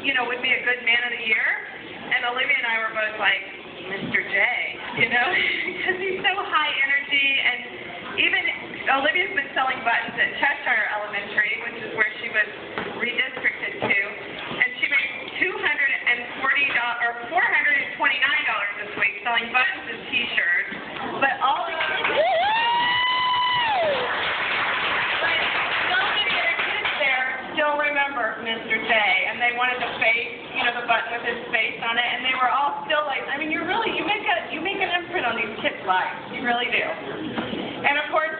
would be a good man of the year. And Olivia and I were both like, Mr. J, because he's so high energy. And even Olivia's been selling buttons at Cheshire Elementary, which is where she was redistricted to. And she made $429 this week selling buttons and T-shirts. But all the kids, so many of the kids there still remember Mr. J, and they wanted the face, the button with his face on it, and they were all still like, I mean, you make an imprint on these kids' lives, you really do. And of course,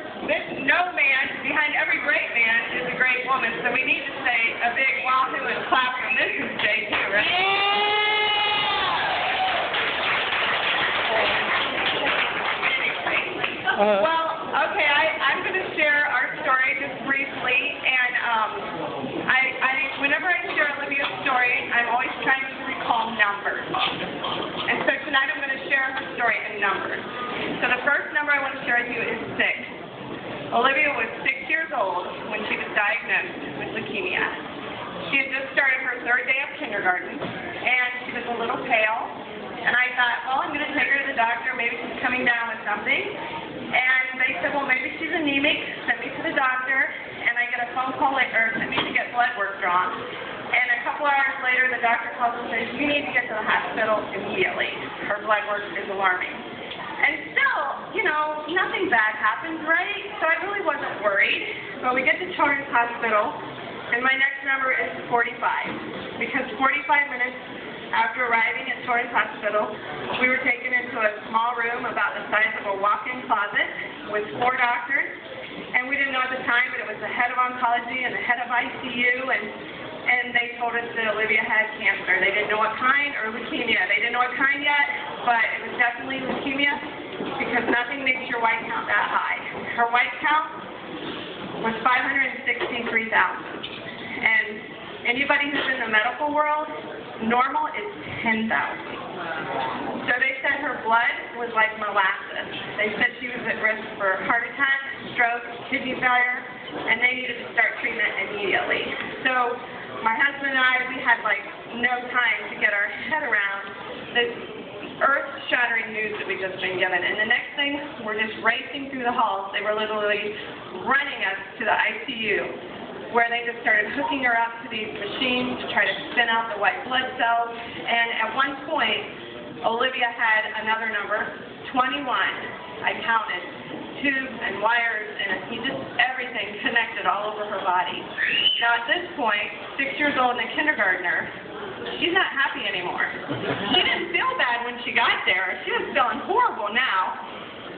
no man, behind every great man is a great woman, so we need to say a big wahoo and clap for Mrs. J too, right? Yeah! Well, okay, I'm going to share our story just briefly, and whenever I share Olivia's story, I'm always trying to recall numbers. And so tonight I'm going to share her story in numbers. So the first number I want to share with you is 6. Olivia was 6 years old when she was diagnosed with leukemia. She had just started her 3rd day of kindergarten, and she was a little pale. And I thought, well, I'm going to take her to the doctor. Maybe she's coming down with something. And they said, well, maybe she's anemic. Send me to the doctor. And I get a phone call later, send me to get blood work drawn. And a couple hours later, the doctor calls and says, you need to get to the hospital immediately. Her blood work is alarming. And still, nothing bad happened, right? So I really wasn't worried. But we get to Children's Hospital, and my next number is 45. Because 45 minutes after arriving at Children's Hospital, we were taken into a small room about the size of a walk-in closet with 4 doctors. And we didn't know at the time, but it was the head of oncology and the head of ICU, and they told us that Olivia had cancer. They didn't know what kind, or leukemia. They didn't know what kind yet, but it was definitely leukemia because nothing makes your white count that high. Her white count was 563,000. And anybody who's in the medical world, normal is 10,000. So they said her blood was like molasses. They said she was at risk for heart attack, stroke, kidney failure, and they needed to start treatment immediately. So my husband and I, we had like no time to get our head around this earth-shattering news that we'd just been given. And the next thing, we're just racing through the halls. They were literally running us to the ICU, where they just started hooking her up to these machines to try to spin out the white blood cells. And at one point, Olivia had another number, 21. I counted tubes and wires and everything connected all over her body. Now at this point, 6 years old and a kindergartner, she's not happy anymore. She didn't feel bad when she got there. She was feeling horrible now.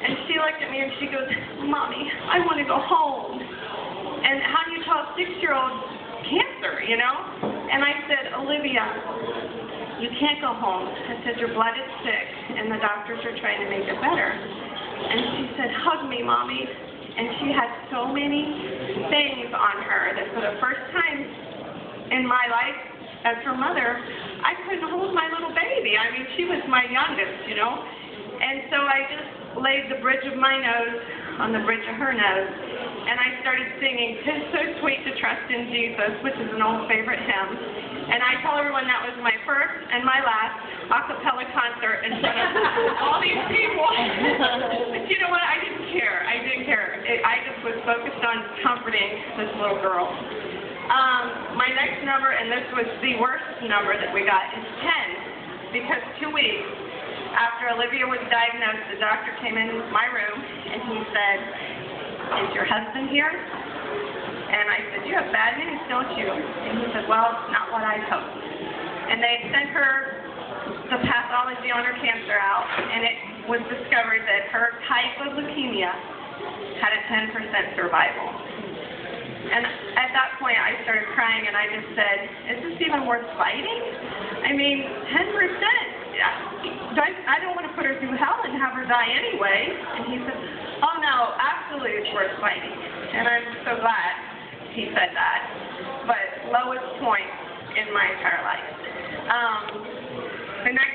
And she looked at me and she goes, Mommy, I want to go home. And how do you tell a 6-year-old cancer, And I said, Olivia, you can't go home. I said, your blood is sick, and the doctors are trying to make it better. And she said, hug me, Mommy. And she had so many things on her that for the first time in my life as her mother, I couldn't hold my little baby. I mean, she was my youngest, And so I just laid the bridge of my nose on the bridge of her nose, and I started singing "'Tis So Sweet to Trust in Jesus," which is an old favorite hymn. And I tell everyone that was my first and my last a cappella concert in front of all these people. But you know what? I didn't care. I just was focused on comforting this little girl. My next number, and this was the worst number that we got, is 10, because 2 weeks after Olivia was diagnosed, the doctor came in my room and he said, is your husband here? And I said, you have bad news, don't you? And he said, well, not what I hoped. And they sent her the pathology on her cancer out, and it was discovered that her type of leukemia had a 10% survival. And at that point, I started crying, and I just said, is this even worth fighting? I mean, 10%. I don't want to put her through hell and have her die anyway. And he said, oh no, absolutely it's worth fighting. And I'm so glad he said that. But lowest point in my entire life. The next